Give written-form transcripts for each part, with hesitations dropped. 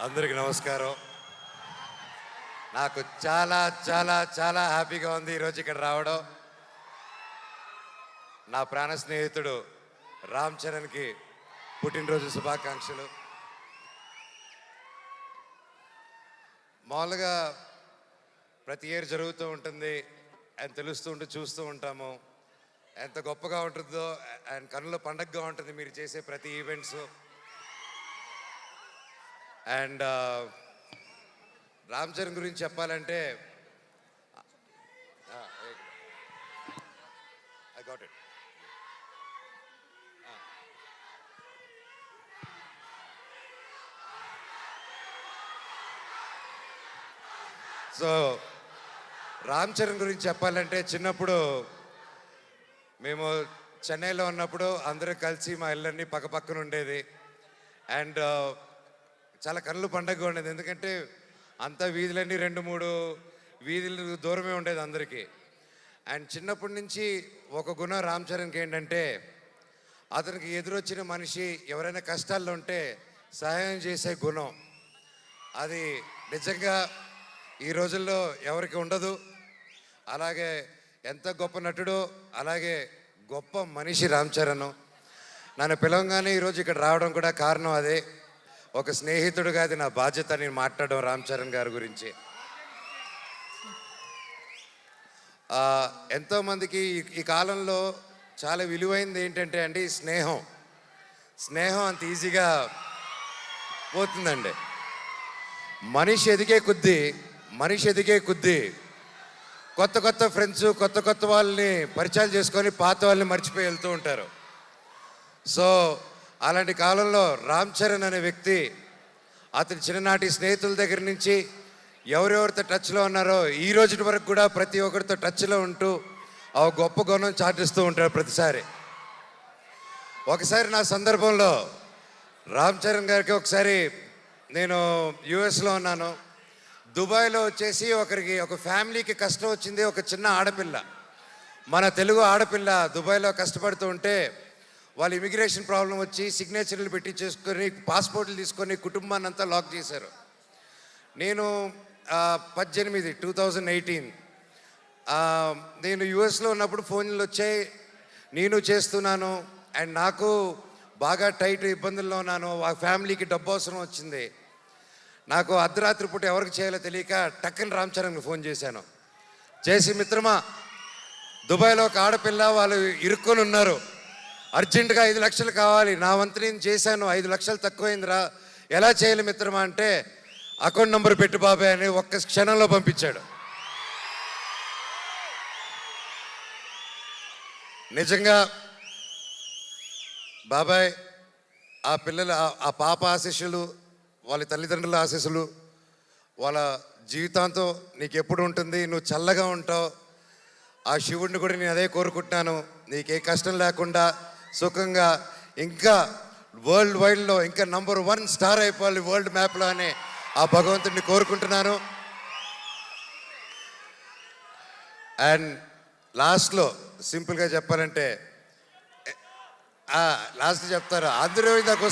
అందరికి నమస్కారం. నాకు చాలా చాలా చాలా హ్యాపీగా ఉంది ఈరోజు ఇక్కడ రావడం. నా ప్రాణ స్నేహితుడు రామ్ చరణ్కి పుట్టినరోజు శుభాకాంక్షలు. మామూలుగా ప్రతి ఇయర్ జరుగుతూ ఉంటుంది అని తెలుస్తూ ఉంటూ చూస్తూ ఉంటాము. ఎంత గొప్పగా ఉంటుందో అండ్ కన్నుల పండగగా ఉంటుంది మీరు చేసే ప్రతి ఈవెంట్స్. అండ్ రామ్ చరణ్ గురించి చెప్పాలంటే I got it. So Ram Charan గురించి చెప్పాలంటే చిన్నప్పుడు మేము చెన్నైలో ఉన్నప్పుడు అందరూ కలిసి మా ఇళ్ళన్నీ పక్కపక్కన ఉండేది. అండ్ చాలా కళ్ళు పండగగా ఉండేది, ఎందుకంటే అంత వీధులన్నీ 2-3 వీధులు దూరమే ఉండేది అందరికీ. అండ్ చిన్నప్పటి నుంచి ఒక గుణం రామ్ చరణ్కి ఏంటంటే, అతనికి ఎదురొచ్చిన మనిషి ఎవరైనా కష్టాల్లో ఉంటే సహాయం చేసే గుణం. అది నిజంగా ఈ రోజుల్లో ఎవరికి ఉండదు. అలాగే ఎంత గొప్ప నటుడో అలాగే గొప్ప మనిషి రామ్ చరణ్. నన్ను పిలవగానే ఈరోజు ఇక్కడ రావడం కూడా కారణం అదే. ఒక స్నేహితుడుగా అది నా బాధ్యత నేను మాట్లాడడం రామ్ చరణ్ గారి గురించి. ఎంతోమందికి ఈ కాలంలో చాలా విలువైనది ఏంటంటే అండి స్నేహం. స్నేహం అంత ఈజీగా పోతుందండి. మనిషి ఎదిగే కొద్దీ కొత్త కొత్త ఫ్రెండ్స్, కొత్త కొత్త వాళ్ళని పరిచయాలు చేసుకొని పాత వాళ్ళని మర్చిపోయి వెళ్తూ ఉంటారు. సో అలాంటి కాలంలో రామ్ చరణ్ అనే వ్యక్తి అతని చిన్ననాటి స్నేహితుల దగ్గర నుంచి ఎవరెవరితో టచ్లో ఉన్నారో ఈ రోజు వరకు కూడా ప్రతి ఒక్కరితో టచ్లో ఉంటూ ఆ గొప్ప గుణం చాటిస్తూ ఉంటారు ప్రతిసారి. ఒకసారి నా సందర్భంలో రామ్ చరణ్ గారికి ఒకసారి నేను యుఎస్లో ఉన్నాను. దుబాయ్లో వచ్చేసి ఒక ఫ్యామిలీకి కష్టం వచ్చింది. ఒక చిన్న ఆడపిల్ల, మన తెలుగు ఆడపిల్ల దుబాయ్లో కష్టపడుతూ ఉంటే వాళ్ళు ఇమిగ్రేషన్ ప్రాబ్లం వచ్చి సిగ్నేచర్లు పెట్టి చేసుకొని పాస్పోర్ట్లు తీసుకొని కుటుంబాన్ని అంతా లాక్ చేశారు. నేను 2018 నేను యుఎస్లో ఉన్నప్పుడు ఫోన్లు వచ్చాయి, నేను చేస్తున్నాను. అండ్ నాకు బాగా టైట్ ఇబ్బందుల్లో ఉన్నాను. ఆ ఫ్యామిలీకి డబ్బు అవసరం వచ్చింది. నాకు అర్ధరాత్రి పూట ఎవరికి చేయాలో తెలియక టక్కని రామ్ చరణ్కి ఫోన్ చేశాను. చేసి, మిత్రమా, దుబాయ్లో ఒక ఆడపిల్ల వాళ్ళు ఇరుక్కొని ఉన్నారు, అర్జెంటుగా 5 లక్షలు కావాలి. నా వంతు నేను చేశాను, 5 లక్షలు తక్కువైందిరా, ఎలా చేయాలి మిత్రమా అంటే, అకౌంట్ నెంబర్ పెట్టు బాబాయ్ అని ఒక్క క్షణంలో పంపించాడు. నిజంగా బాబాయ్ ఆ పిల్లలు, ఆ పాప ఆశీస్సులు, వాళ్ళ తల్లిదండ్రుల ఆశీస్సులు వాళ్ళ జీవితాంతం నీకు ఎప్పుడు ఉంటుంది. నువ్వు చల్లగా ఉంటావు. ఆ శివుడిని కూడా నేను అదే కోరుకుంటున్నాను, నీకే కష్టం లేకుండా సుఖంగా ఇంకా వరల్డ్ వైడ్లో ఇంకా నంబర్ 1 స్టార్ అయిపోవాలి వరల్డ్ మ్యాప్లో అని ఆ భగవంతుడిని కోరుకుంటున్నాను. అండ్ లాస్ట్లో సింపుల్గా చెప్పాలంటే, లాస్ట్ చెప్తారు, అందరూ ఇందాక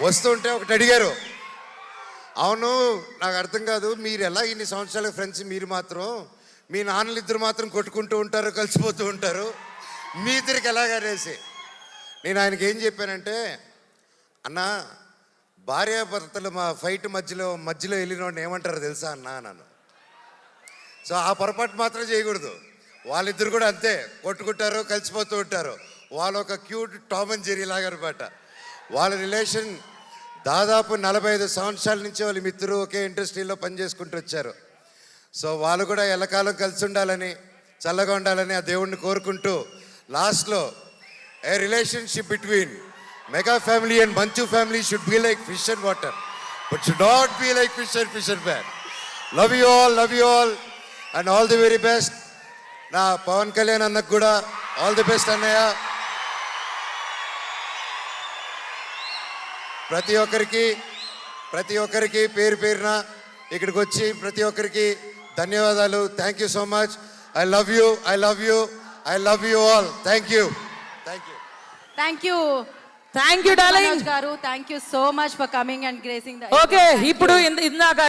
వస్తుంటే ఒకటి అడిగారు, అవును నాకు అర్థం కాదు, మీరు ఎలా ఇన్ని సంవత్సరాల ఫ్రెండ్స్, మీరు మాత్రం మీ నాన్నలు ఇద్దరు మాత్రం కొట్టుకుంటూ ఉంటారు, కలిసిపోతూ ఉంటారు, మీ ఇద్దరికి ఎలాగనేసి నేను ఆయనకి ఏం చెప్పానంటే, అన్న భార్యాభర్తలు మా ఫైట్ మధ్యలో వెళ్ళినోడిని ఏమంటారో తెలుసా అన్న నన్ను. సో ఆ పొరపాటు మాత్రం చేయకూడదు. వాళ్ళిద్దరు కూడా అంతే, కొట్టుకుంటారు, కలిసిపోతూ ఉంటారు. వాళ్ళు ఒక క్యూట్ టామ్ అండ్ జెర్రీ లాగా అనమాట. వాళ్ళ రిలేషన్ దాదాపు 45 సంవత్సరాల నుంచి వాళ్ళ మిత్రులు ఒకే ఇండస్ట్రీలో పనిచేసుకుంటూ వచ్చారు. సో వాళ్ళు కూడా ఎల్లకాలం కలిసి ఉండాలని, చల్లగా ఉండాలని ఆ దేవుడిని కోరుకుంటూ, లాస్ట్లో a relationship between mega family and Manchu family should be like fish and water, but should not be like fish and man. Love you all and all the very best. నా పవన్ కళ్యాణ్ అన్నకు కూడా ఆల్ ది బెస్ట్ అన్నయ్య. ప్రతి ఒక్కరికి పేరు పేరున ఇక్కడికి వచ్చి ప్రతి ఒక్కరికి ధన్యవాదాలు. Thank you so much. I love you. I love you all. Thank you. Thank you. Thank you darling గారు. Thank you so much for coming and gracing the okay ఇప్పుడు ఇందాక